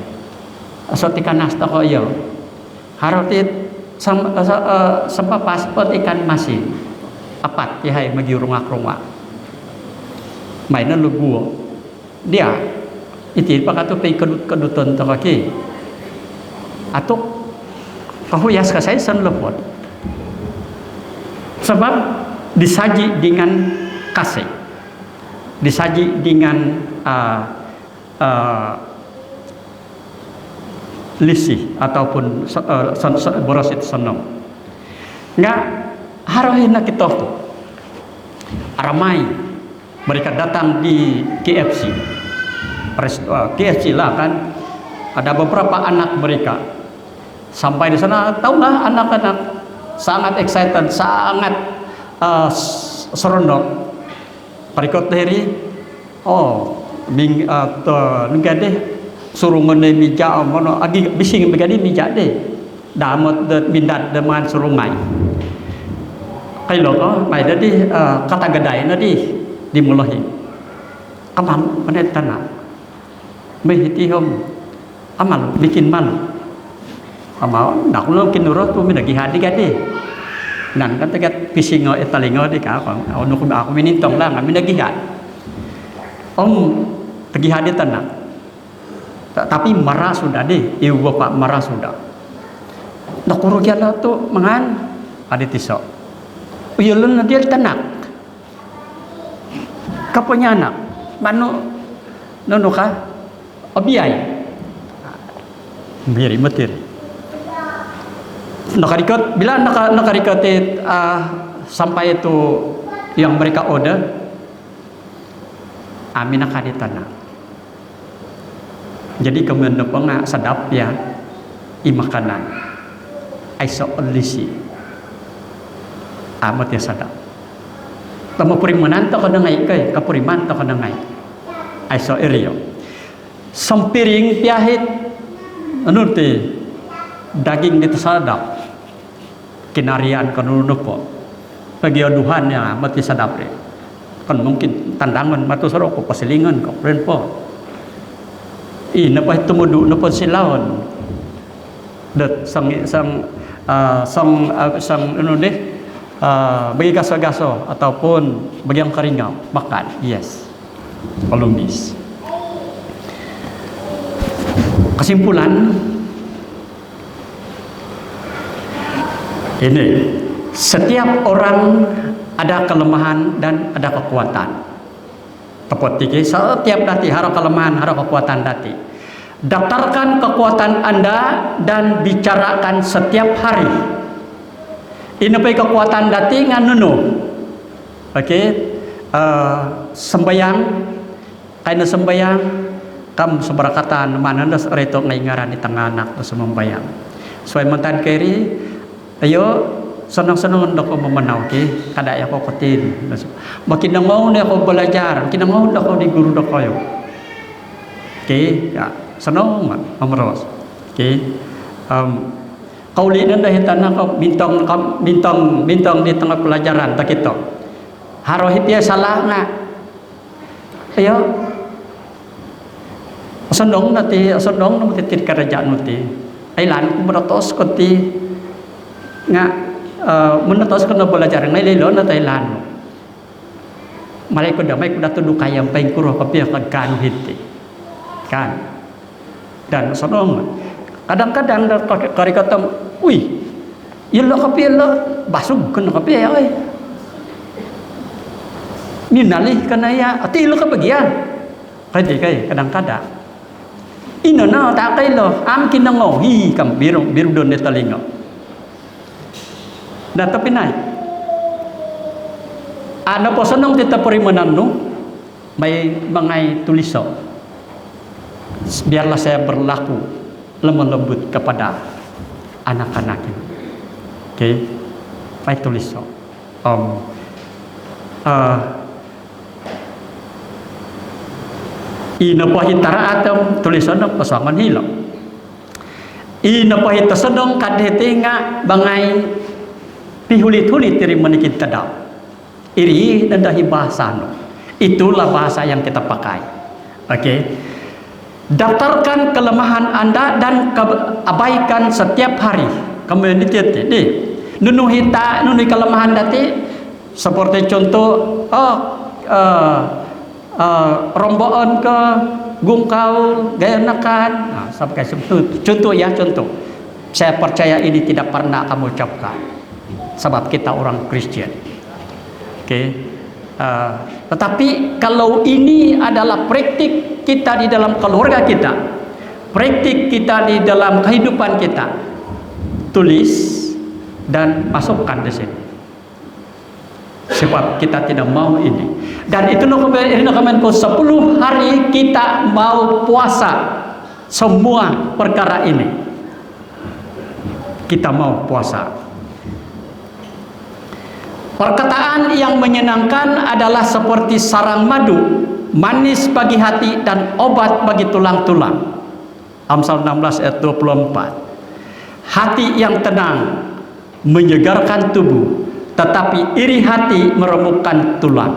aso tikanas to ko yo harotit sampai pasport ikan masih apat ya hai magi rumah mainan lu gua dia itu pakatu pe keduton to kaki atau kahuyas ka saya san lepot sebab disaji dengan kasih disaji dengan lisih ataupun borosit senang nggak harohin nak kita ramai mereka datang di KFC KFC lah kan ada beberapa anak mereka sampai di sana tahulah anak-anak sangat excited sangat seronok parikot dari nggak suruh ngene mija mono agi bising begani mija deh damot mindat dengan suruh mai kai lo mai tadi kata gadai nadi dimulahi kamam panet tanah mehiti hom amal bikin malu amal nak lo kin nurut tu minagi hadi gade nan kan tegat pising etalingo di ka aku aku minintong lang minagi had tegi hadi tanah tapi marah sudah deh ibu bapak marah sudah nak kurugian tu mangan aditiso uyulun dia tenak kapunya anak manu nono ka obiay miri matir nakarikot bila nakarikot sampai itu yang mereka order amin akaditana jadi kemudian penga sedap ya makanan aiso lisi amat ya sadap tamo purimanan to kanangay kay kapuriman to kanangay ay so iriyo sampiring piahit ano ti daging dito sadap kinarian kanuno po pagyaduhan niya mati sadap rin kan mungkin tandangan matusaro ko pasilingan ko rin po napay tumudu na po silaon dat sang ano deh bagi gaso-gaso ataupun bagi yang karingau makan yes pelumis. Kesimpulan ini setiap orang ada kelemahan dan ada kekuatan. Tepat tinggi setiap dati hara kelemahan hara kekuatan dati. Daftarkan kekuatan Anda dan bicarakan setiap hari. Ini kekuatan dati nganunu. Oke, sembayang, kaina sembayang, kam seberakatan mana das retok ngaingaran di tengah anak tu sembayang. Soai mantan kiri, ayo senang-senang ndak ko memenau ki, kada ya ko kotin. Makin mau ne ko belajar, makin mau ndak ko di guru ndak ko yo. Oke, ya senang memeros. Oke, kauli nan dah hitana kau bintang di tengah pelajaran tak kita harohit dia salah na ayo sondong nanti titit kerajaan nanti ailan meratos konti nga menatos kena belajar ngai lelo na Thailand malai ko damai ko datu kayam paing kuro kapia kan hiti kan dan sondong kadang-kadang kari kata, wih, yalla kapi yalla basug kena kapi ya, ni nalih kena ya, ati yalla kebagian, kay kadang-kadang, ino na tak kay lo, am kinango, hi kam biru don netalingo, nah tapi naik, ano po sanang tita purimanan no, may mangai tuliso, biarlah saya berlaku lemah lembut kepada anak-anak ini. Oke, baik tulis so. Ina pahitara atom tulisan pasangan hilang. Ina pahita sedong kadhete nga bangai pihulit-hulit diri manikin tadaw. Iri nandahi bahasa no. Itulah bahasa yang kita pakai. Oke. Daftarkan kelemahan Anda dan abaikan setiap hari. Kemudian nunu kelemahan dati seperti contoh rombongan ke gungkau gaya nakan. Nah, sampai contoh ya contoh. Saya percaya ini tidak pernah kamu ucapkan. Sebab kita orang Kristen. Oke. Tetapi kalau ini adalah praktik kita di dalam keluarga kita, praktik kita di dalam kehidupan kita, tulis dan masukkan di sini. Sebab kita tidak mau ini. Dan itu Kemenko 10 hari kita mau puasa semua perkara ini. Kita mau puasa. Perkataan yang menyenangkan adalah seperti sarang madu, manis bagi hati dan obat bagi tulang-tulang. Amsal 16 ayat 24. Hati yang tenang menyegarkan tubuh, tetapi iri hati meremukkan tulang.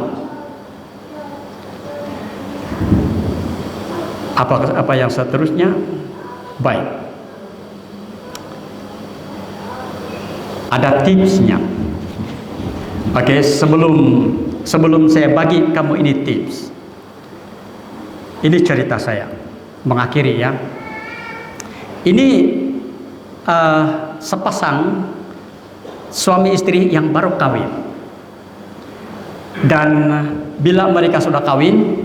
Apa yang seterusnya? Baik. Ada tipsnya. Oke, sebelum saya bagi kamu ini tips. Ini cerita saya mengakhiri ya. Ini sepasang suami istri yang baru kawin. Dan bila mereka sudah kawin,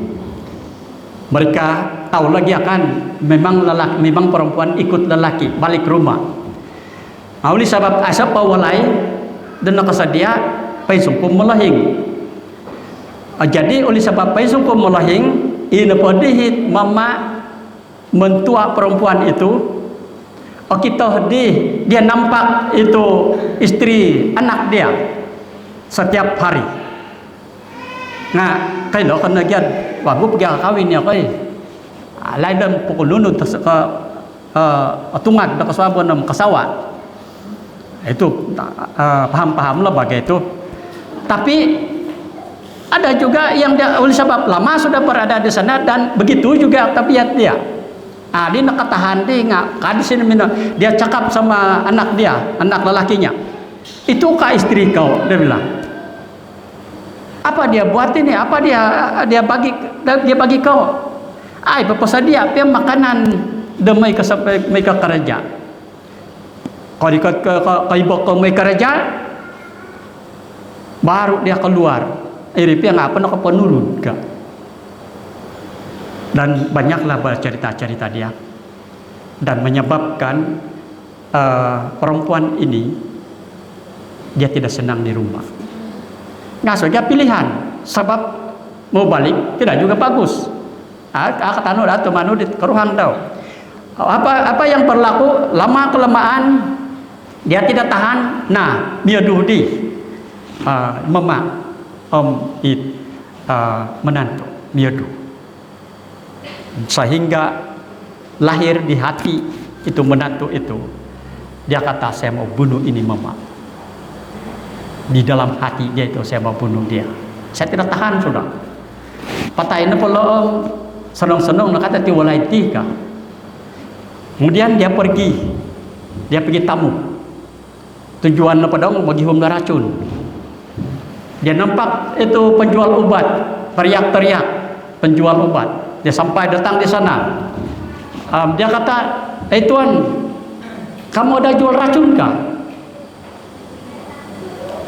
mereka tahu lagi akan memang perempuan ikut lelaki balik rumah. Oleh sebab asap pawalai dan nakasadia paisungkum melahing. Jadi oleh sebab paisungkum melahing, ini podihit mama mentua perempuan itu. Kita dia nampak itu istri anak dia setiap hari. nga kay lo kan nagyan wago pagya kawin niya kay lain dan pukul nunod ka tungad na kasabon ng kasawa itu paham-paham lah bagai itu. Tapi ada juga yang dia oleh sebab lama sudah berada di sana dan begitu juga tabiat dia. Dia nak tahan dia nggak kan di sini dia cakap sama anak dia, anak lelakinya. Itu kah istri kau? Dia bilang. Apa dia buat ini? Apa dia bagi kau? Pesan dia makanan demi sampai mereka kerja. Kalau dikat ke ibu ke mereka kerja, baru dia keluar. Dia ngapa nak penurun ke? Dan banyaklah cerita-cerita dia dan menyebabkan perempuan ini dia tidak senang di rumah. Ngasuh dia pilihan sebab mau balik tidak juga bagus. Kata atau manu di keruhan tau. Apa yang berlaku lama kelamaan dia tidak tahan. Nah, dia dudi mama menantu miodu sehingga lahir di hati itu menantu itu dia kata saya mau bunuh ini mama. Di dalam hati dia itu saya mau bunuh dia. Saya tidak tahan sudah. Patahin polo senang-senang nak kata tiwalai tika. Kemudian dia pergi tamu. Tujuan apa dong bagi hum racun. Dia nampak itu penjual obat, teriak-teriak penjual obat. Dia sampai datang di sana. Dia kata, tuan, kamu ada jual racun kah?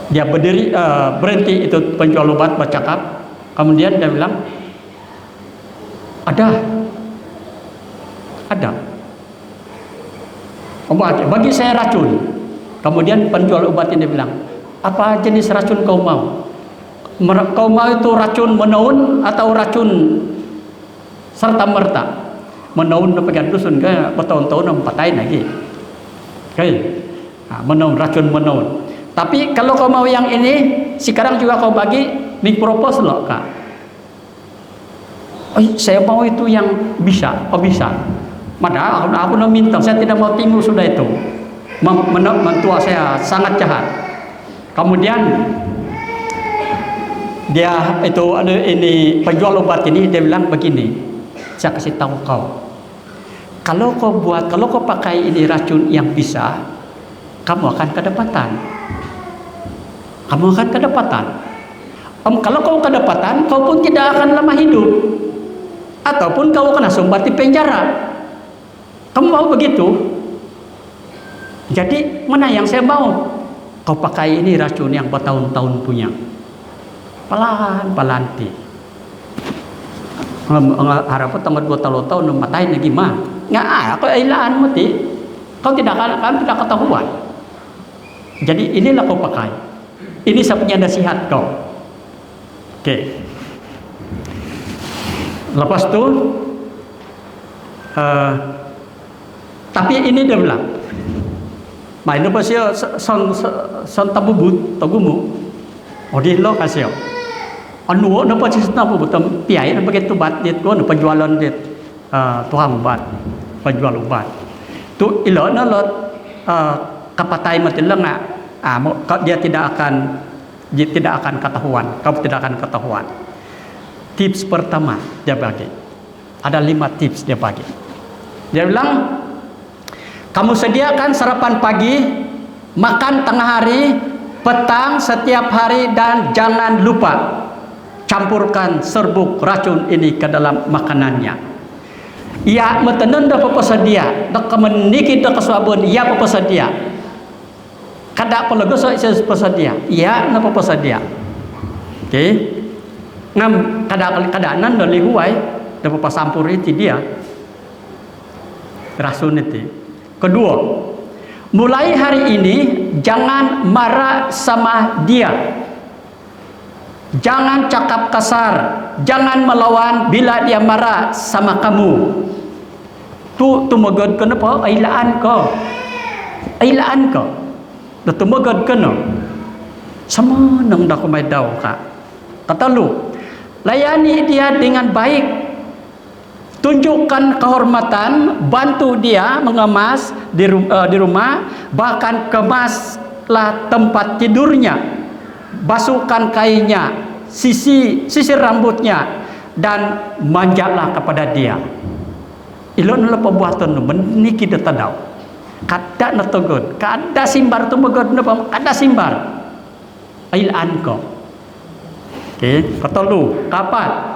Dia berdiri, berhenti itu penjual obat bercakap. Kemudian dia bilang, ada. Obat, bagi saya racun. Kemudian penjual obat ini bilang, apa jenis racun kau mau? Kau mau itu racun menaun atau racun serta merta? Menaun pegang dusun ke bertahun-tahun patahin lagi. Menaun, racun menaun. Tapi kalau kau mau yang ini, sekarang juga kau bagi, mikropos loh kak. Saya mau itu yang bisa, bisa. Padahal aku nak minta, saya tidak mau tinggal sudah itu. Mentua saya sangat jahat. Kemudian dia itu ada ini penjual obat ini dia bilang begini, saya kasih tahu kau, kalau kau pakai ini racun yang bisa, kamu akan kedapatan. Kalau kau kedapatan, kau pun tidak akan lama hidup, ataupun kau kena sumbat di penjara. Kamu mau begitu? Jadi mana yang saya mau? Kau pakai ini racun yang bertahun-tahun punya. Pelan-pelan ti. Harap tanggal 2 tahun matahin lagi mah. Nggak, aku ilaan mati. Kau tidak ketahuan. Jadi inilah kau pakai. Ini saya punya nasihat kau. Oke. Lepas itu, tapi ini dia bilang, main apa sih son tagumu, di lo kasih. Anu napa sih tabu betul piai napa gitu bat dit ko penjualan dit tuang bat penjual obat. Tu ilo na lot kapatai mati lenga. Dia tidak akan ketahuan. Kau tidak akan ketahuan. Tips pertama dia bagi. Ada 5 tips dia bagi. Dia bilang, kamu sediakan sarapan pagi, makan tengah hari, petang setiap hari, dan jangan lupa campurkan serbuk racun ini ke dalam makanannya. Ia metenun dah pepesadia, dak meniki dak kesabun, ia pepesadia. Kada pelagos saya pepesadia, ia na pepesadia. Oke. Ngam kadaanan dari huai dak pepasampur itu dia. Racun itu. Kedua, mulai hari ini jangan marah sama dia. Jangan cakap kasar, jangan melawan bila dia marah sama kamu. Tu magad kenapa? Ailaan kau. Da tumagad kena. Sama nang da kumay daw ka. Kata lu, layani dia dengan baik, tunjukkan kehormatan, bantu dia mengemas di rumah, bahkan kemaslah tempat tidurnya, basuhkan kainnya, sisir rambutnya, dan manjalah kepada dia. Ilon lo pembuatan lo meniki detadau, kada natogon, kada simbar tu megod napa, kada simbar, ailan ko. Oke, ketelu, kapan?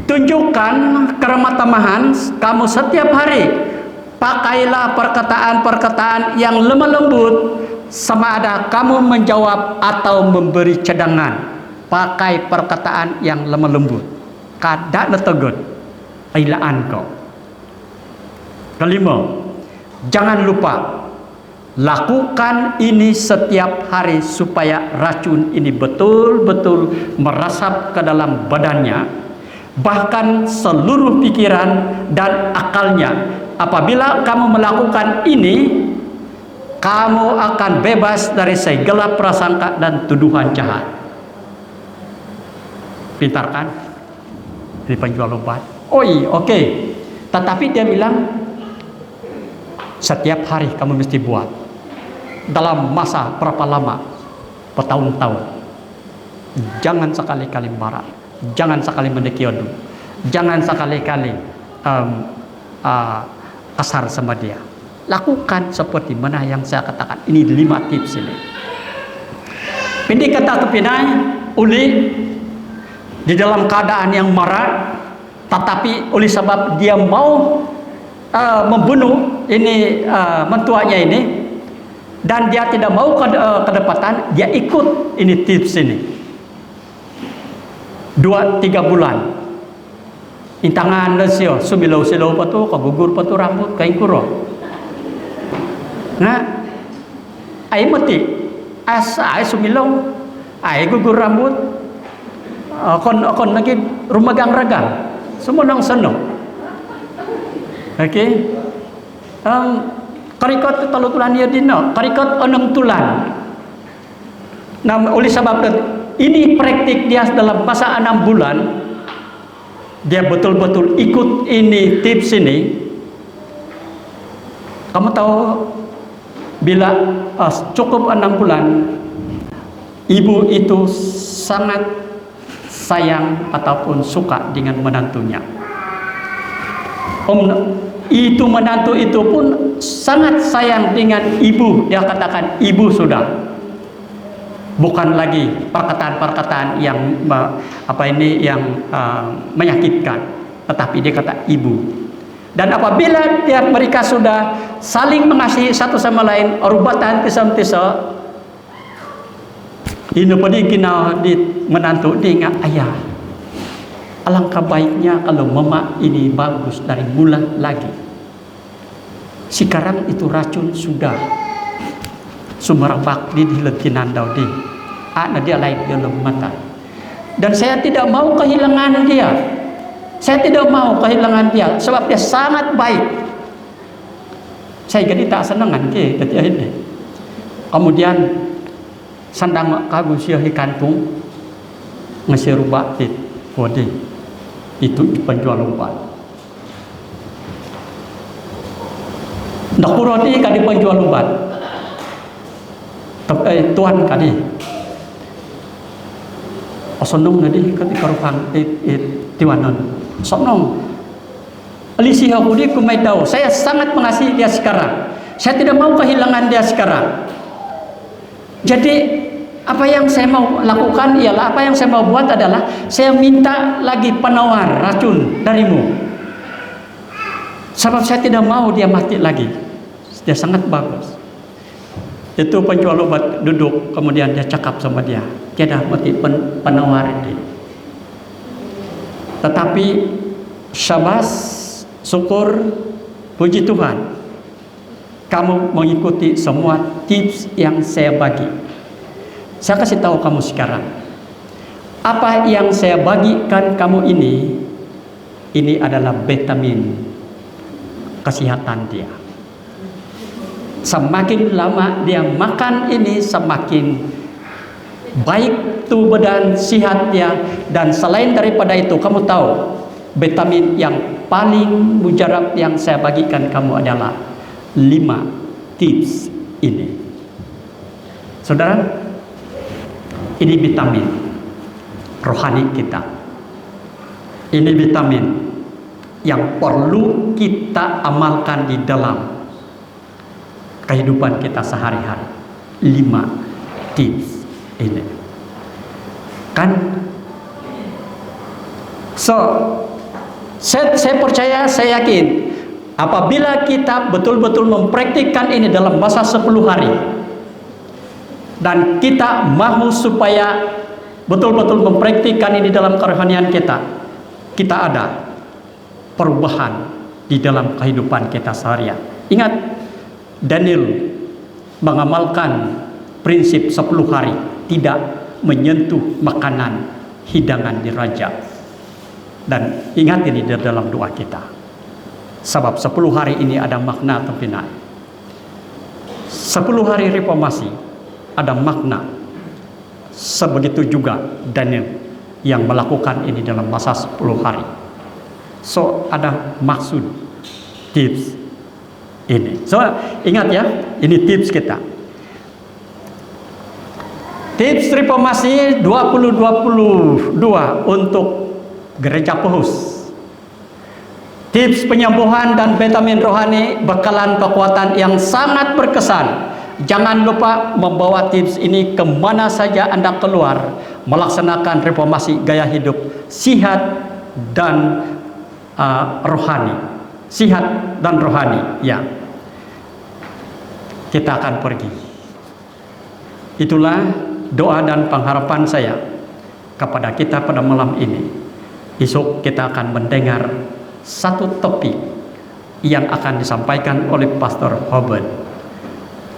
Tunjukkan keramah tamahan kamu setiap hari. Pakailah perkataan-perkataan yang lemah lembut, sama ada kamu menjawab atau memberi cadangan. Pakai perkataan yang lemah lembut. Kada natogon, ailaan kau. Kelima, jangan lupa lakukan ini setiap hari supaya racun ini betul-betul merasap ke dalam badannya, bahkan seluruh pikiran dan akalnya. Apabila kamu melakukan ini, kamu akan bebas dari segala prasangka dan tuduhan jahat. Pintar kan? Ini penjual obat. Oke. Tetapi dia bilang setiap hari kamu mesti buat. Dalam masa berapa lama? Bertahun-tahun. Jangan sekali-kali marah, jangan sekali mendekiodu, jangan sekali-kali kasar sama dia. Lakukan seperti mana yang saya katakan. Ini 5 tips ini. Ini kata kepinai uli di dalam keadaan yang marah, tetapi oleh sebab dia mau membunuh ini mentuanya ini, dan dia tidak mau kedapatan, dia ikut ini tips ini 2-3 bulan. Intangan lesio sumilau-silau patu kagugur patu rambut kain kuro. Nah, ai mati asa ai sumilau ai gugur rambut kon lagi rumagang ragang semua nang senang. Oke. Karikot telu tulan dia dino, karikot 6 tulan. Nah, oleh sebab ini praktik dia dalam masa 6 bulan, dia betul-betul ikut ini tips ini. Kamu tahu bila cukup 6 bulan, ibu itu sangat sayang ataupun suka dengan menantunya. Itu menantu itu pun sangat sayang dengan ibu. Dia katakan ibu sudah, bukan lagi perkataan-perkataan yang menyakitkan, tetapi dia kata ibu. Dan apabila mereka sudah saling mengasihi satu sama lain, rubatan tisam-tisa, ini pun kina di menantu dia ayah. Alangkah baiknya kalau mama ini bagus dari mula lagi. Sekarang itu racun sudah sumerbak di letinan daudi. Anak dia lain dia mata. Dan saya tidak mau kehilangan dia. Saya tidak mau kehilangan dia sebab dia sangat baik. Saya jadi tak senangan ke ketika ini. Kemudian sandang kagu siahi kantung ngesirubah tit kode. Itu penjual obat. Nakuroti kadi penjual obat. Tuan kadi. Osonong nadi ketika rupang tiwanon. Sonong. Alisi hakudi kumai tahu. Saya sangat mengasihi dia sekarang. Saya tidak mau kehilangan dia sekarang. Jadi apa yang saya mau lakukan ialah, apa yang saya mau buat adalah saya minta lagi penawar racun darimu. Sebab saya tidak mau dia mati lagi. Dia sangat bagus. Itu penjual obat duduk, kemudian dia cakap sama dia. Dia dah mati penawar ini. Tetapi syabas, syukur, puji Tuhan, kamu mengikuti semua tips yang saya bagi. Saya kasih tahu kamu sekarang, apa yang saya bagikan kamu ini adalah vitamin kesehatan dia. Semakin lama dia makan ini, semakin baik tubuh dan sehatnya. Dan selain daripada itu, kamu tahu vitamin yang paling mujarab yang saya bagikan kamu adalah 5 tips ini. Saudara, ini vitamin rohani kita. Ini vitamin yang perlu kita amalkan di dalam kehidupan kita sehari-hari. 5 tips ini. Kan? Saya percaya, saya yakin apabila kita betul-betul mempraktikkan ini dalam masa 10 hari dan kita mau supaya betul-betul mempraktikkan ini dalam kerohanian kita ada perubahan di dalam kehidupan kita seharian. Ingat, Daniel mengamalkan prinsip 10 hari tidak menyentuh makanan hidangan di raja. Dan ingat ini di dalam doa kita. Sebab 10 hari ini ada makna terpinai. 10 hari reformasi ada makna. Sebegitu juga Daniel yang melakukan ini dalam masa 10 hari. So ada maksud tips ini. So ingat ya, ini tips kita. Tips reformasi 2022 untuk Gereja Pehus. Tips penyembuhan dan vitamin rohani bekalan kekuatan yang sangat berkesan. Jangan lupa membawa tips ini kemana saja Anda keluar melaksanakan reformasi gaya hidup sihat dan rohani. Sihat dan rohani, ya. Kita akan pergi. Itulah doa dan pengharapan saya kepada kita pada malam ini. Esok kita akan mendengar satu topik yang akan disampaikan oleh Pastor Hobart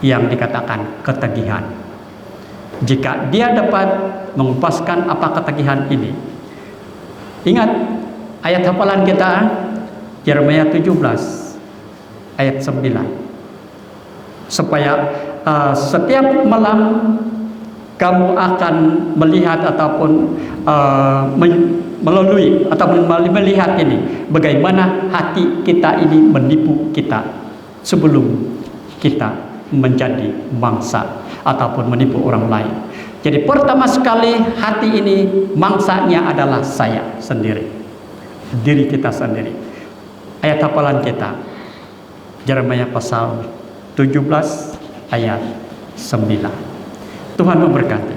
yang dikatakan ketagihan. Jika dia dapat mengupaskan apa ketagihan ini, ingat ayat hafalan kita Yeremia 17 ayat 9, supaya setiap malam kamu akan melihat ataupun melalui ataupun melihat ini bagaimana hati kita ini menipu kita sebelum kita menjadi mangsa ataupun menipu orang lain. Jadi pertama sekali hati ini mangsanya adalah saya sendiri, diri kita sendiri. Ayat hafalan kita Yeremia pasal 17 ayat 9. Tuhan memberkati.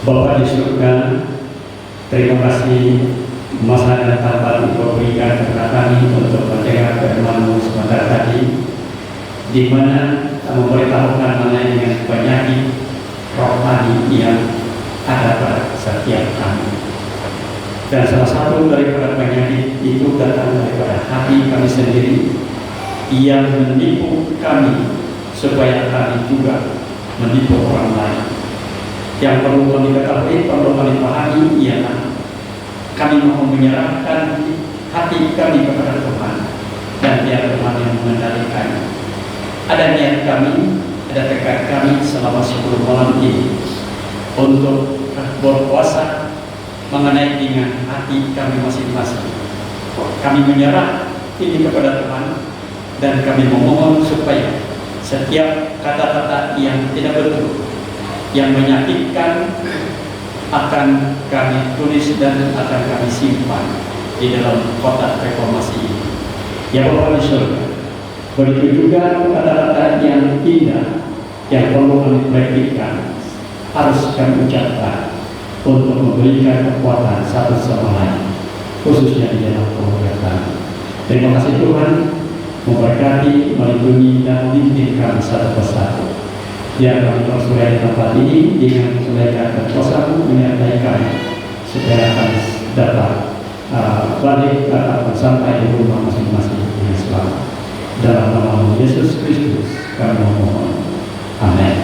Bapa di surga, terima kasih masa dan tempat Engkau berikan kepada kami untuk mendengar firman-Mu sebentar tadi, di mana memberitahukan mengenai dengan penyakit rohani yang ada pada setiap kami. Dan salah satu daripada penyakit itu datang daripada hati kami sendiri yang menipu kami supaya kami juga menipu orang lain. Yang perlu kami ketahui, perlu kami pahami ialah kami mau menyerahkan hati kami kepada Tuhan dan Dia Tuhan yang mengendalikan. Ada niat kami, ada tekad kami selama 10 malam ini untuk berpuasa mengenai dengan hati kami masing-masing. Kami menyerah ini kepada Tuhan dan kami memohon supaya setiap kata-kata yang tidak betul, yang menyakitkan, akan kami tulis dan akan kami simpan di dalam kotak reformasi ini. Ya Bapak di surga, Begitu juga kata-kata yang indah yang perlu kami praktikkan harus kami ucapkan untuk memberikan kekuatan satu sama lain, khususnya di dalam keluarga kami. Terima kasih Tuhan, memberkati, melindungi, dan bimbing kami satu persatu. Biar kami bersuara di tempat ini dengan kebaikan dan kuasa-Mu menyertai kami, supaya kami dapat balik atau sampai di rumah masing-masing dengan selamat. Dalam nama Yesus Kristus kami memohon. Amin.